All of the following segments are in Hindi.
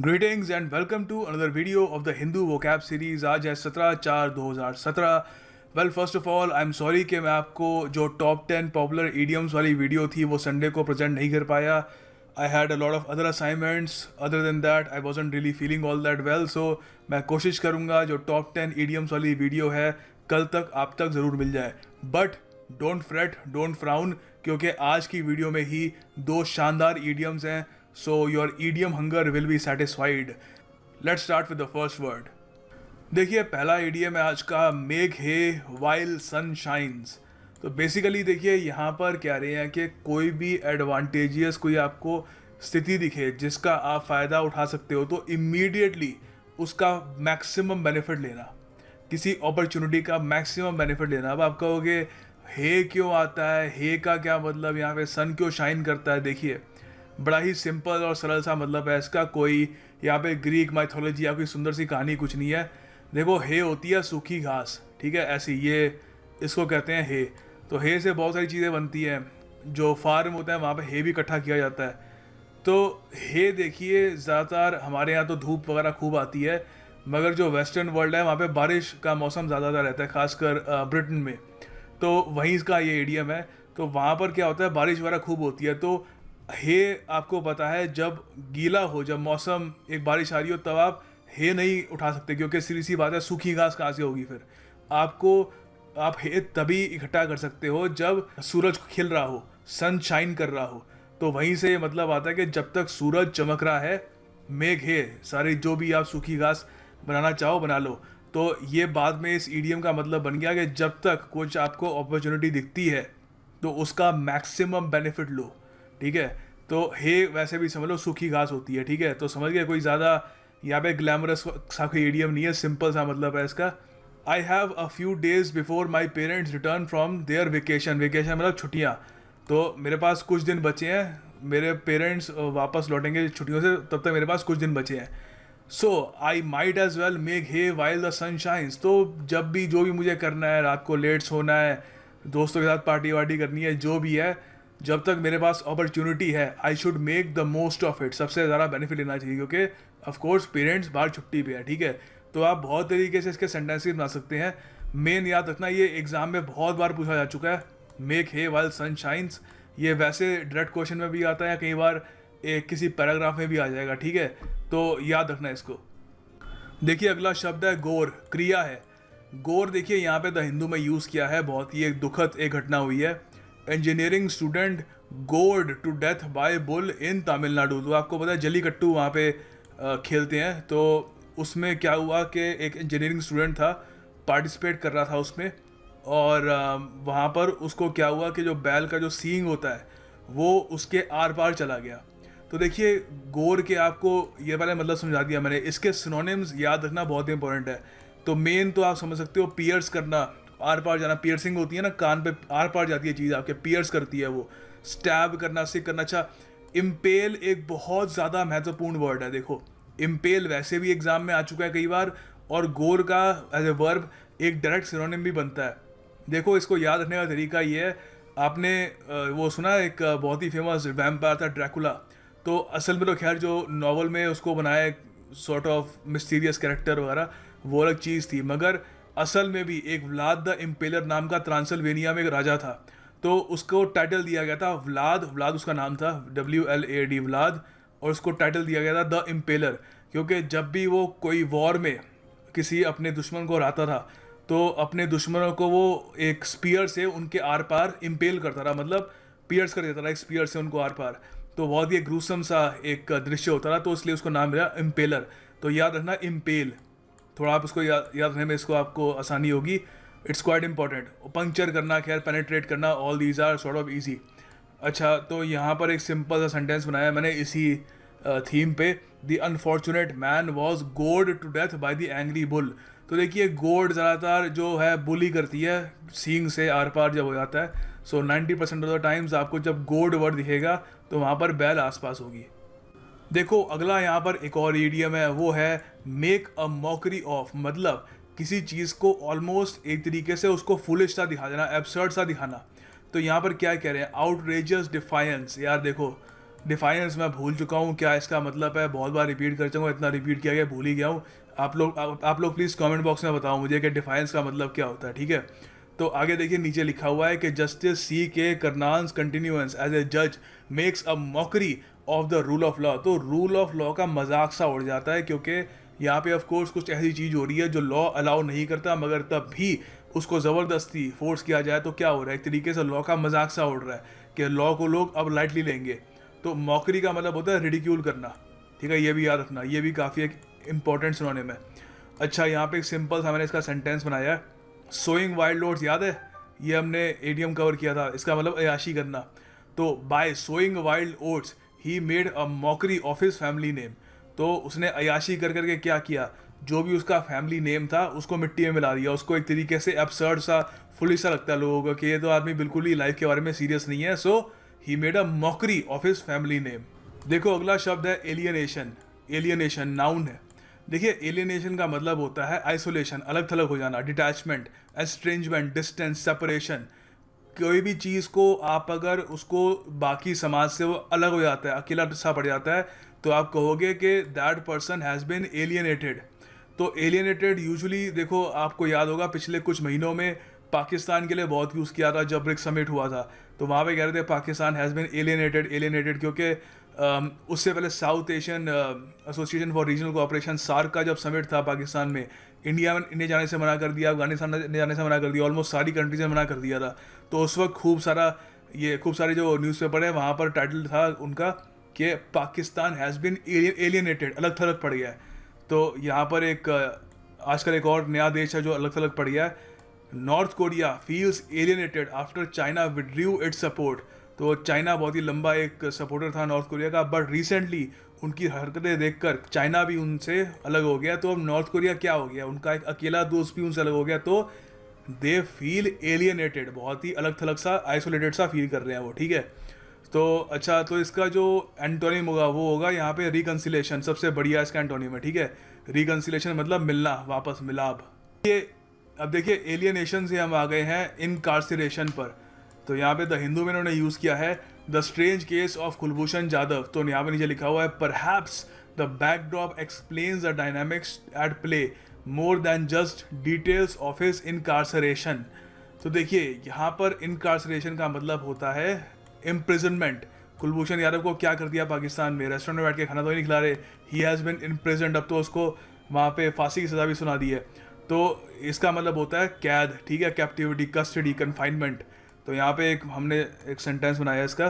Greetings and welcome to another video of the Hindu vocab series. आज है 17/4/2017. Well first of all I am sorry कि मैं आपको जो टॉप 10 पॉपुलर ईडियम्स वाली वीडियो थी वो संडे को प्रेजेंट नहीं कर पाया. I had a lot of other assignments. Other than that I wasn't really feeling all that well. So मैं कोशिश करूँगा जो टॉप 10 ईडियम्स वाली वीडियो है कल तक आप तक ज़रूर मिल जाए. But don't freight, don't frown, क्योंकि आज की वीडियो में ही दो शानदार ईडियम्स हैं. So your idiom hunger will be satisfied. Let's start with the first word. देखिए पहला idiom है आज का, मेघ है while sun shines. तो बेसिकली देखिए यहाँ पर क्या रहे हैं कि कोई भी एडवांटेजियस कोई आपको स्थिति दिखे जिसका आप फ़ायदा उठा सकते हो तो इमीडिएटली उसका मैक्सिमम बेनिफिट लेना, किसी अपॉर्चुनिटी का मैक्सिमम बेनिफिट लेना. अब आप कहोगे हे क्यों आता है, हे का क्या मतलब, यहाँ पे सन क्यों शाइन करता है. देखिए बड़ा ही सिंपल और सरल सा मतलब है इसका. कोई यहाँ पे ग्रीक माइथोलॉजी या कोई सुंदर सी कहानी कुछ नहीं है. देखो हे होती है सूखी घास, ठीक है, ऐसी ये इसको कहते हैं हे. तो हे से बहुत सारी चीज़ें बनती हैं. जो फार्म होता है वहाँ पे हे भी इकट्ठा किया जाता है. तो हे देखिए ज़्यादातर हमारे यहाँ तो धूप वगैरह खूब आती है, मगर जो वेस्टर्न वर्ल्ड है वहाँ पे बारिश का मौसम ज़्यादा रहता है, खासकर ब्रिटेन में. तो वहीं इसका ये एडियम है. तो वहाँ पर क्या होता है, बारिश वगैरह खूब होती है. तो हे आपको पता है जब गीला हो, जब मौसम एक बारिश आ रही हो तब आप हे नहीं उठा सकते, क्योंकि सीधी सी बात है सूखी घास कहाँ से होगी. फिर आप हे तभी इकट्ठा कर सकते हो जब सूरज खिल रहा हो, सन शाइन कर रहा हो. तो वहीं से मतलब आता है कि जब तक सूरज चमक रहा है मेघ है, सारी जो भी आप सूखी घास बनाना चाहो बना लो. तो ये बाद में इस ईडियम का मतलब बन गया कि जब तक कुछ आपको अपॉर्चुनिटी दिखती है तो उसका मैक्सिमम बेनिफिट लो, ठीक है. तो हे वैसे भी समझ लो सूखी घास होती है, ठीक है. तो समझ गए, कोई ज़्यादा यहाँ पे ग्लैमरस सा कोई एडियम नहीं है, सिंपल सा मतलब है इसका. I have a few days before my parents return from there vacation. Vacation मतलब छुट्टियाँ. तो मेरे पास कुछ दिन बचे हैं, मेरे पेरेंट्स वापस लौटेंगे छुट्टियों से, तब तक मेरे पास कुछ दिन बचे हैं. So I might as well make hay while the sun shines. तो जब भी जो भी मुझे करना है, रात को लेट सोना है, दोस्तों के साथ पार्टी वार्टी करनी है, जो भी है, जब तक मेरे पास अपॉर्चुनिटी है I should make the most of it. सबसे ज़्यादा बेनिफिट लेना चाहिए, क्योंकि ऑफकोर्स पेरेंट्स बाहर छुट्टी पे है, ठीक है. तो आप बहुत तरीके से इसके सेंटेंसेस बना सकते हैं. मेन याद रखना, ये एग्जाम में बहुत बार पूछा जा चुका है, मेक हे वाइल सन शाइन्स. ये वैसे डायरेक्ट क्वेश्चन में भी आता है, कई बार किसी पैराग्राफ में भी आ जाएगा, ठीक है. तो याद रखना इसको. देखिए अगला शब्द है गोर, क्रिया है. गोर देखिए यहाँ पे द हिंदू में यूज़ किया है. बहुत ही एक दुखद एक घटना हुई है. Engineering student gored to death by bull in Tamil Nadu. तो आपको पता है जल्लीकट्टू वहाँ पे खेलते हैं. तो उसमें क्या हुआ कि एक इंजीनियरिंग स्टूडेंट था, पार्टिसिपेट कर रहा था उसमें, और वहाँ पर उसको क्या हुआ कि जो बैल का जो सींग होता है वो उसके आर पार चला गया. तो देखिए गोर के आपको ये पहले मतलब समझा दिया मैंने. इसके सिनोनिम्स याद रखना बहुत इंपॉर्टेंट है. तो मेन तो आप समझ सकते हो पियर्स करना, आर पार जाना. पियर्सिंग होती है ना, कान पे आर पार जाती है चीज़ आपके, पियर्स करती है वो. स्टैब करना, सिक करना. अच्छा, इम्पेल एक बहुत ज़्यादा महत्वपूर्ण वर्ड है. देखो इम्पेल वैसे भी एग्जाम में आ चुका है कई बार, और गोर का एज ए वर्ब एक डायरेक्ट सिनोनिम भी बनता है. देखो इसको याद रखने का तरीका ये है, आपने वो सुना एक बहुत ही फेमस वैम्पायर था ड्रैकुला. तो असल में तो खैर जो नॉवल में उसको बनाया सॉर्ट ऑफ मिस्टीरियस कैरेक्टर वगैरह वो अलग चीज़ थी, मगर असल में भी एक व्लाद द इम्पेलर नाम का ट्रांसिल्वेनिया में एक राजा था. तो उसको टाइटल दिया गया था व्लाद, व्लाद उसका नाम था, WLAD व्लाद, और उसको टाइटल दिया गया था द इम्पेलर, क्योंकि जब भी वो कोई वॉर में किसी अपने दुश्मन को हराता था तो अपने दुश्मनों को वो एक स्पीयर से उनके आर पार इम्पेल करता था, मतलब पियर्स कर देता था एक स्पीयर से उनको आर पार. तो बहुत ही ग्रूसम सा एक दृश्य होता था, तो इसलिए उसको नाम मिला इम्पेलर. तो याद रखना इम्पेल, थोड़ा आप इसको याद रखने में इसको आपको आसानी होगी. It's quite important. पंक्चर करना, खैर पेनेट्रेट करना, all these are sort of easy. अच्छा, तो यहाँ पर एक सिंपल सा सेंटेंस बनाया मैंने इसी थीम पे. The unfortunate man was gored to death by the angry bull. तो देखिए गोर्ड ज़्यादातर जो है बुली करती है, सींग से आर पार जब हो जाता है. सो 90% ऑफ द टाइम्स आपको जब गोर्ड वर्ड दिखेगा तो वहाँ पर बैल आसपास होगी. देखो अगला यहाँ पर एक और ईडियम है, वो है मेक अ मॉकरी ऑफ. मतलब किसी चीज़ को ऑलमोस्ट एक तरीके से उसको फुलिश सा दिखा देना, एब्सर्ड सा दिखाना. तो यहाँ पर क्या कह रहे हैं, आउटरेजियस डिफायंस. यार देखो डिफाइनेंस मैं भूल चुका हूँ क्या इसका मतलब है, बहुत बार रिपीट कर चुका हूँ, इतना रिपीट किया गया भूल ही गया हूँ। आप लोग प्लीज़ कमेंट बॉक्स में बताओ मुझे कि डिफाइनेंस का मतलब क्या होता है, ठीक है। तो आगे देखिए नीचे लिखा हुआ है कि जस्टिस सी के करनान्स कंटिन्यूएंस एज ए जज makes a mockery of the rule of law. तो रूल ऑफ लॉ का मजाक सा उड़ जाता है, क्योंकि यहाँ पे ऑफ कोर्स कुछ ऐसी चीज़ हो रही है जो लॉ अलाउ नहीं करता, मगर तब भी उसको ज़बरदस्ती फोर्स किया जाए तो क्या हो रहा है, एक तरीके से लॉ का मजाक सा उड़ रहा है कि लॉ को लोग अब लाइटली लेंगे। तो मॉकरी का मतलब होता है रिडिक्यूल करना, ठीक है, ये भी याद रखना, ये भी काफ़ी एक इंपॉर्टेंट सिनोनिम है। अच्छा, यहाँ पे एक सिंपल सा मैंने इसका सेंटेंस बनाया है, सोइंग वाइल्ड ओट्स, याद है ये हमने एडीएम कवर किया था, इसका मतलब अयाशी करना। तो by sowing wild oats he made a mockery of his family name. तो उसने अयाशी कर करके क्या किया, जो भी उसका फैमिली नेम था उसको मिट्टी में मिला दिया, उसको एक तरीके से एब्सर्ड सा फुलिश सा लगता है लोगों को कि ये तो आदमी बिल्कुल ही लाइफ के बारे में सीरियस नहीं है। So he made a mockery of his family name. देखो अगला शब्द है एलियनेशन। एलियनेशन नाउन है। देखिए एलियनेशन का मतलब होता है आइसोलेशन, अलग थलग हो जाना, डिटैचमेंट, एस्ट्रेंजमेंट, डिस्टेंस, सेपरेशन। कोई भी चीज़ को आप अगर उसको बाकी समाज से वो अलग हो जाता है, अकेला सा पड़ जाता है, तो आप कहोगे कि that person has been alienated. तो एलियनेटेड यूजुअली देखो आपको याद होगा पिछले कुछ महीनों में पाकिस्तान के लिए बहुत यूज़ किया था जब ब्रिक्स समिट हुआ था, तो वहाँ पे कह रहे थे Pakistan has been alienated. Alienated क्योंकि उससे पहले South Asian Association for Regional Cooperation SAARC का जब समिट था पाकिस्तान में, इंडिया जाने से मना कर दिया, अफगानिस्तान जाने से मना कर दिया, ऑलमोस्ट सारी कंट्रीज ने मना कर दिया था। तो उस वक्त खूब सारे जो न्यूज़पेपर है वहाँ पर टाइटल था उनका कि पाकिस्तान हैज़ बिन एलियनेटेड, अलग थलग पड़ गया है। तो यहाँ पर आजकल एक और नया देश है जो अलग थलग पड़ गया है, north Korea feels alienated after China withdrew it's support. तो चाइना बहुत ही लंबा एक सपोर्टर था नॉर्थ कोरिया का, बट रिसेंटली उनकी हरकतें देखकर चाइना भी उनसे अलग हो गया। तो अब नॉर्थ कोरिया क्या हो गया, उनका एक अकेला दोस्त भी उनसे अलग हो गया, तो दे फील एलियनेटेड, बहुत ही अलग थलग सा आइसोलेटेड सा फील कर रहे हैं वो, ठीक है। तो अच्छा, तो इसका जो एंटोनिम होगा वो होगा यहाँ पे रिकन्सिलेशन, सबसे बढ़िया इसका एंटोनिम है, ठीक है। रिकन्सिलेशन मतलब मिलना, वापस मिलाप। ये अब देखिए एलियनेशन से हम आ गए हैं इनकार्सिरेशन पर। तो यहाँ पे द हिंदू में इन्होंने यूज़ किया है the strange case of Kulbhushan Jadhav. तो यहाँ पे नीचे लिखा हुआ है perhaps the backdrop explains the dynamics at play more than just details of his incarceration. तो देखिए यहाँ पर इनकार्सरेशन का मतलब होता है इम्प्रिजनमेंट। कुलभूषण यादव को क्या कर दिया पाकिस्तान में, रेस्टोरेंट में बैठ के खाना तो ही नहीं खिला रहे, ही हैज़ बिन इम्प्रिजन्ड, अब तो उसको वहाँ पे फांसी की सज़ा भी सुना दी है। तो इसका मतलब होता है कैद, ठीक है, कैप्टिविटी, कस्टडी, कन्फाइनमेंट। तो यहाँ पे हमने एक सेंटेंस बनाया इसका,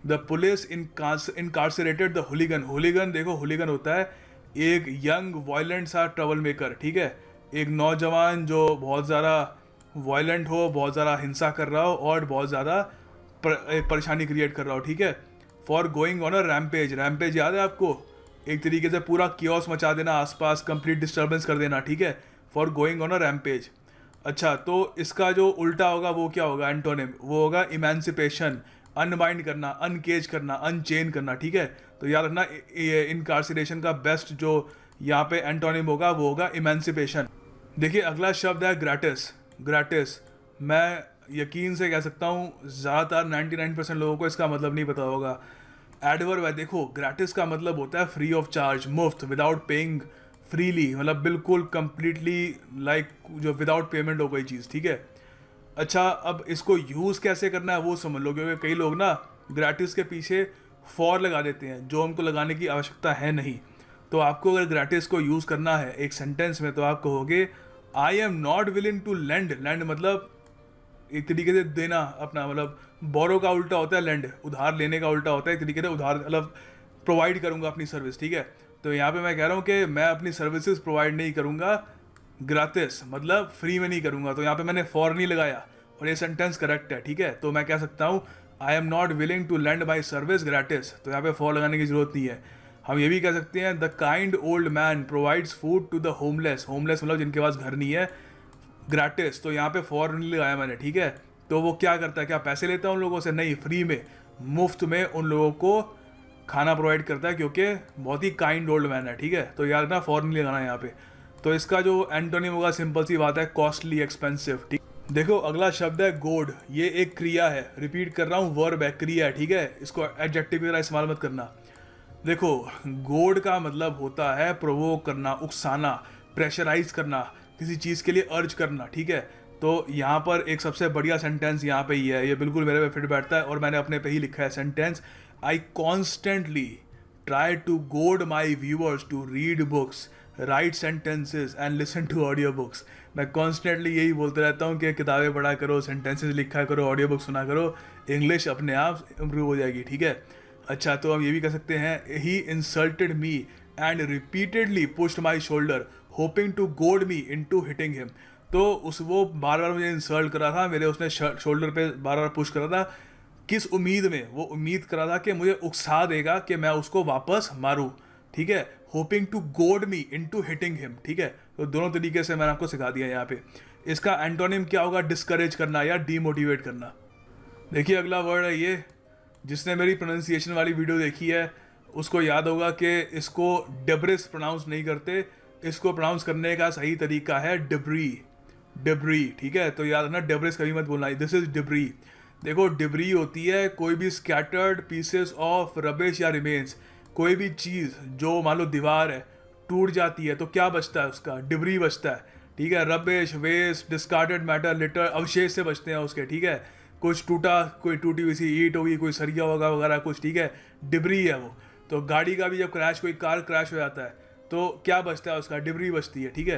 द पुलिस इनकार्सरेटेड द हुलिगन। हुलिगन देखो, हुलिगन होता है एक यंग वायलेंट सा ट्रबल मेकर, ठीक है, एक नौजवान जो बहुत ज़्यादा वायलेंट हो, बहुत ज़्यादा हिंसा कर रहा हो और बहुत ज़्यादा परेशानी क्रिएट कर रहा हो, ठीक है। For going on a rampage, rampage याद है आपको, एक तरीके से पूरा कियोस मचा देना, आसपास कंप्लीट डिस्टर्बेंस कर देना, ठीक है, for going on a rampage. अच्छा, तो इसका जो उल्टा होगा वो क्या होगा, एंटोनिम, वो होगा इमेंसिपेशन, अनबाइंड करना, अनकेज करना, अनचेन करना, ठीक है। तो याद रखना इनकार्सिरेशन का बेस्ट जो यहाँ पे एंटोनिम होगा वो होगा इमेंसिपेशन। देखिए अगला शब्द है ग्रेटिस। ग्रेटिस मैं यकीन से कह सकता हूँ ज़्यादातर 99% लोगों को इसका मतलब नहीं पता होगा। एडवर्ब है, देखो ग्रेटिस का मतलब होता है फ्री ऑफ चार्ज, मुफ्त, विदाउट पेइंग, फ्रीली, मतलब बिल्कुल कंप्लीटली लाइक जो विदाउट पेमेंट हो गई चीज़, ठीक है। अच्छा, अब इसको यूज़ कैसे करना है वो समझ लो, क्योंकि कई लोग ना ग्रेटिस के पीछे फॉर लगा देते हैं जो उनको लगाने की आवश्यकता है नहीं। तो आपको अगर ग्रेटिस को यूज़ करना है एक सेंटेंस में तो आप कहोगे I am not willing to lend. Lend मतलब एक तरीके से देना अपना, मतलब बोरो का उल्टा होता है लेंड, उधार लेने का उल्टा होता है, एक तरीके से उधार मतलब प्रोवाइड करूँगा अपनी सर्विस, ठीक है। तो यहाँ पे मैं कह रहा हूँ कि मैं अपनी सर्विसेज प्रोवाइड नहीं करूँगा ग्रातिस, मतलब फ्री में नहीं करूँगा। तो यहाँ पे मैंने फॉर नहीं लगाया और ये सेंटेंस करेक्ट है, ठीक है। तो मैं कह सकता हूँ I am not willing to lend my service gratis. तो यहाँ पे फॉर लगाने की जरूरत नहीं है। हम ये भी कह सकते हैं the kind old man provides food to the homeless. Homeless मतलब जिनके पास घर नहीं है, ग्रेटिस। तो यहाँ पे फॉर नहीं लगाया मैंने, ठीक है। तो वो क्या करता है, क्या पैसे लेता है उन लोगों से? नहीं, फ्री में, मुफ्त में उन लोगों को खाना प्रोवाइड करता है, क्योंकि बहुत ही काइंड ओल्ड मैन है, ठीक है। तो यार ना फॉर नहीं लगाना यहाँ पे। तो इसका जो एंटोनिम होगा सिंपल सी बात है, कॉस्टली, एक्सपेंसिव, ठीक। देखो अगला शब्द है गोड। ये एक क्रिया है, रिपीट कर रहा हूँ, वर्ब है, क्रिया है, ठीक है। इसको एडजेक्टिव की तरह इस्तेमाल मत करना। देखो गोड का मतलब होता है प्रोवोक करना, उकसाना, प्रेशराइज करना, किसी चीज़ के लिए अर्ज करना, ठीक है। तो यहाँ पर एक सबसे बढ़िया सेंटेंस यहाँ पे ही है, ये बिल्कुल मेरे पे फिट बैठता है और मैंने अपने पे ही लिखा है sentence. I constantly try to goad my viewers to read books, write sentences and listen to audio books। मैं कॉन्स्टेंटली यही बोलते रहता हूँ कि किताबें पढ़ा करो, सेंटेंसेस लिखा करो, ऑडियो बुक सुना करो, इंग्लिश अपने आप इम्प्रूव हो जाएगी, ठीक है। अच्छा, तो हम ये भी कह सकते हैं he insulted me and repeatedly pushed my shoulder hoping to goad me into hitting him. तो उस वो बार बार मुझे इंसल्ट करा था, मेरे उसने शोल्डर पे बार बार पुश करा था। किस उम्मीद में? वो उम्मीद करा था कि मुझे उकसा देगा कि मैं उसको वापस मारूं, ठीक है। Hopping to goad me into hitting him, ठीक है। तो दोनों तरीके से मैंने आपको सिखा दिया यहाँ पे। इसका एंटोनिम क्या होगा? डिस्करेज करना या डीमोटिवेट करना। देखिए अगला वर्ड है ये, जिसने मेरी प्रोनाउंसिएशन वाली वीडियो देखी है उसको याद होगा कि इसको डेब्रिस प्रोनाउंस नहीं करते, इसको प्रोनाउंस करने का सही तरीका है डिब्री, डिब्री, ठीक है। तो याद रखना, डेब्रिस कभी मत बोलना, दिस इज डिब्री। देखो डिब्री होती है कोई भी स्कैटर्ड पीसेस ऑफ रबिश या रिमेन्स, कोई भी चीज़ जो मान लो दीवार है टूट जाती है तो क्या बचता है? उसका डिब्री बचता है, ठीक है। Rubbish, waste, discarded matter, litter, अवशेष से बचते हैं उसके, ठीक है। कुछ टूटा, कोई टूटी हुई सी ईंट होगी, कोई सरिया होगा वगैरह कुछ, ठीक है, डिब्री है वो। तो गाड़ी का भी जब क्रैश, कोई कार क्रैश हो जाता है तो क्या बचता है? उसका डिब्री बचती है, ठीक है।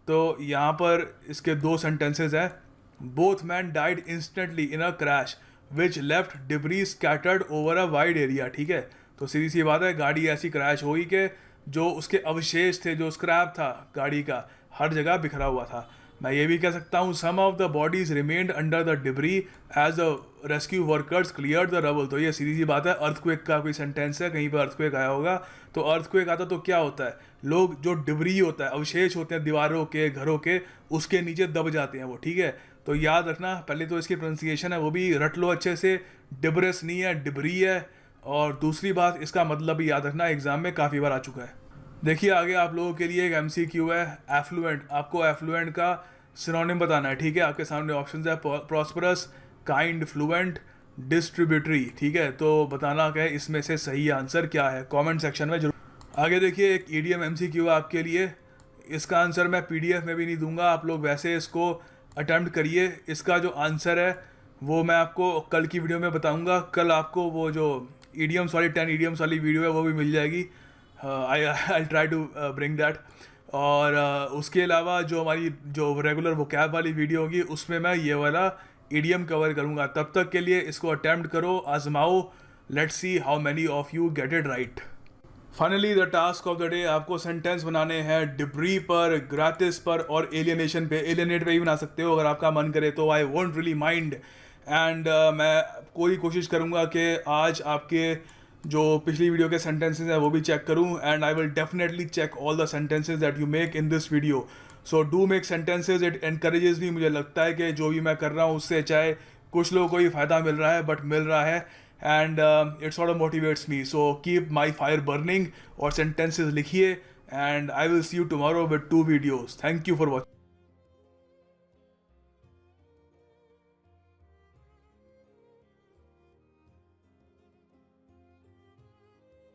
तो यहाँ पर इसके दो सेंटेंसेज हैं। Both man died instantly in a crash which left debris scattered over a wide area, ठीक है। तो सीधी सी बात है, गाड़ी ऐसी क्रैश हुई कि जो उसके अवशेष थे, जो स्क्रैप था गाड़ी का, हर जगह बिखरा हुआ था। मैं ये भी कह सकता हूँ some of the bodies remained under the debris as the rescue workers clear the rubble. तो ये सीधी सी बात है, अर्थक्वेक का कोई सेंटेंस है, कहीं पर अर्थक्वेक आया होगा। तो अर्थक्वेक आता तो क्या होता है? लोग, जो डिब्री होता है, अवशेष होते हैं दीवारों के, घरों के, उसके नीचे दब जाते हैं वो, ठीक है। तो याद रखना, पहले तो इसकी प्रोनाउंसिएशन है वो भी रट लो अच्छे से, डिब्रेस नहीं है, डिब्री है। और दूसरी बात, इसका मतलब भी याद रखना, एग्जाम में काफ़ी बार आ चुका है। देखिए आगे आप लोगों के लिए एक MCQ है, एफ्लुएंट। आपको एफ्लुएंट का सिनोनिम बताना है, ठीक है। आपके सामने ऑप्शंस है, प्रॉस्परस, काइंड, फ्लुएंट, डिस्ट्रीब्यूटरी, ठीक है। तो बताना क्या है इसमें से सही आंसर क्या है, कमेंट सेक्शन में जरूर। आगे देखिए एक EDM MCQ है आपके लिए। इसका आंसर मैं PDF में भी नहीं दूंगा, आप लोग वैसे इसको अटैम्प्ट करिए। इसका जो आंसर है वो मैं आपको कल की वीडियो में बताऊंगा। कल आपको वो जो ईडियम्स वाली 10 ईडियम्स वाली वीडियो है वो भी मिल जाएगी। I try to bring that. और उसके अलावा जो हमारी जो रेगुलर वोकैब वाली वीडियो होगी उसमें मैं ये वाला ईडियम कवर करूँगा। तब तक के लिए इसको अटैम्प्ट करो, आजमाओ, let's see how many of you get it right. Finally the task of the day, आपको सेंटेंस बनाने हैं डिब्री पर, ग्राटिस पर और एलियनेशन पे। एलियनेट पे ही बना सकते हो अगर आपका मन करे तो, I won't really mind. And मैं कोई कोशिश करूँगा कि आज आपके जो पिछली वीडियो के सेंटेंसेस हैं वो भी चेक करूँ, and I will definitely check all the sentences that you make in this video. So do make sentences, it encourages भी। मुझे लगता है कि जो भी मैं कर रहा हूँ उससे चाहे कुछ लोगों को ही फ़ायदा मिल रहा है, बट मिल रहा है, and it sort of motivates me. So keep my fire burning और sentences लिखिए, and I will see you tomorrow with 2 videos. Thank you for watching.